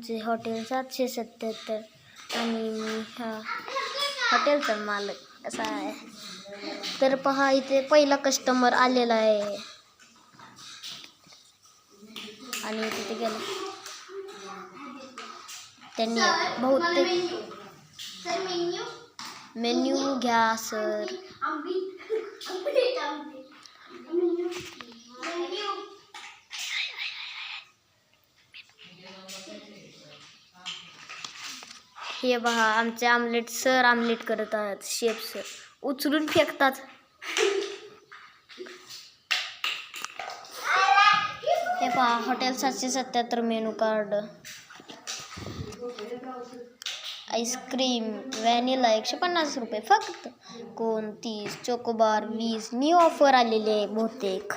आमचे हॉटेल 777 आणि मी हा हॉटेलचा मालक असा आहे. तर पहा इथे पहिला कस्टमर आलेला आहे आणि तिथे गेला त्यांनी बहुतेक मेन्यू घ्या सर. हे पहा आमचे आमलेट सर आमलेट करत आहेत. शेफ सर उचलून फेकतात. हे पहा hotel 777 menu card. Ice cream vanilla 150 रुपये फक्त. कोन 30, चोकोबार 20. न्यू ऑफर आलेले आहे बहुतेक.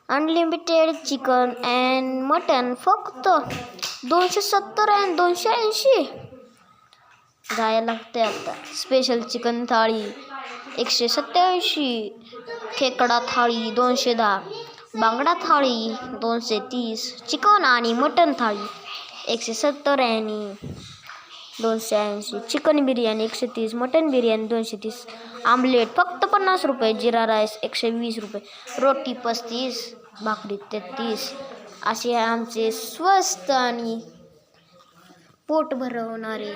अनलिमिटेड चिकन अँड मटन फक्त 270 आणि 280. जायला लागते आता. स्पेशल चिकन थाळी 187. खेकडा थाळी 210. बांगडा थाळी 230. चिकन आणि मटन थाळी 170 आणि 280. Chicken biryani 130. Mutton biryani 230. Omelette फक्त 50 रुपये. जिरा राईस 120 रुपये. रोटी 35. भाकरी 33. असे आमचे स्वस्त आणि पोट भरवणारे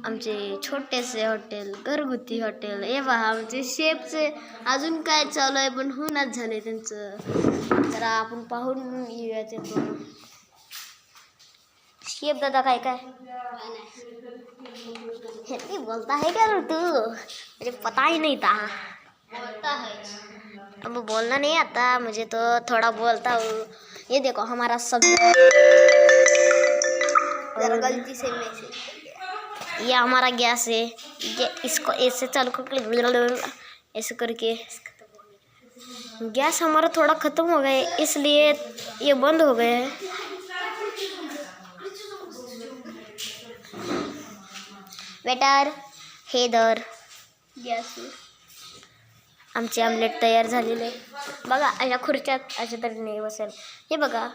आमचे छोटेसे हॉटेल, घरगुती हॉटेल. हे पहा आमचे शेफचे अजून काय चालू आहे पण होऊनच झाले त्यांचं. तर आपण पाहून येऊया ते. शेफ दादा काय काय हे बोलता है क्या तू? मुझे पता ही नहीं था. बोलता है अब बोलना नहीं आता मुझे तो थोड़ा बोलता हूँ. ये देखो हमारा सब गलती से ये हमारा गैस है. ये इसको ऐसे चालू करके ऐसे करके गैस हमारा थोड़ा ख़त्म हो गया है इसलिए ये बंद हो गए है. वेटर हे दर गॅस. आमचे आमलेट तयार झालेले बघा. अशा खुर्च्यात अशा तऱ्हेने बसेल. हे बघा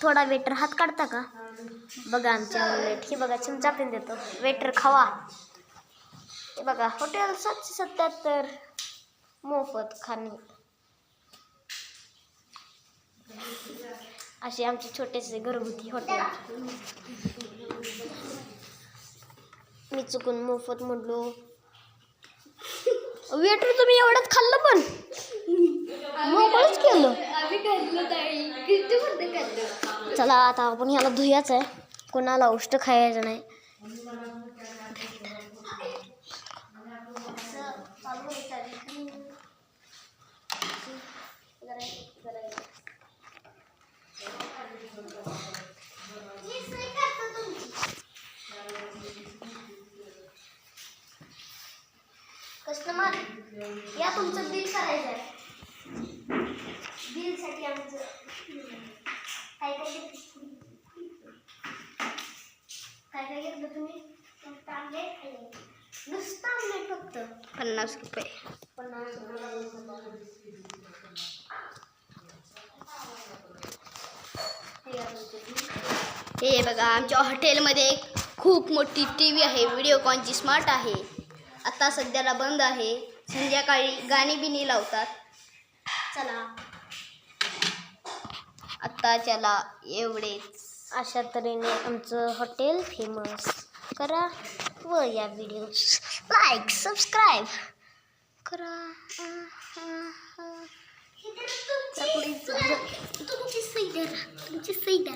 थोडा वेटर हात काढता का. बघा आमचे आमलेट. हे बघा चमचा पण देतो. वेटर खावा. हे बघा हॉटेल 777 मोफत खाणे. असे आमचे छोटेसे घरगुती हॉटेल. मी चुकून मोफत म्हटलो. वेटर तुम्ही एवढंच खाल्लं पण मोकळंच केलं. चला आता आपण ह्याला धुयाच आहे. कोणाला उष्ट खायचं नाही. कस्टमर या तुमचं बिल करायचं आहे. बिलसाठी आमचं काय काय घेतलं तुम्ही. आमलेट नुसतं आमलेट फक्त 50 रुपये. 50 हे बघा आमच्या हॉटेलमध्ये खूप मोठी TV आहे. व्हिडिओकॉनची स्मार्ट आहे. आता सध्याला बंद आहे. संध्याकाळी गाणी बिनी लावतात. चला आता चला एवढेच. अशा तऱ्हेने आमचं हॉटेल फेमस करा व या व्हिडिओ लाईक सबस्क्राईब करा. तुमची सही द्या.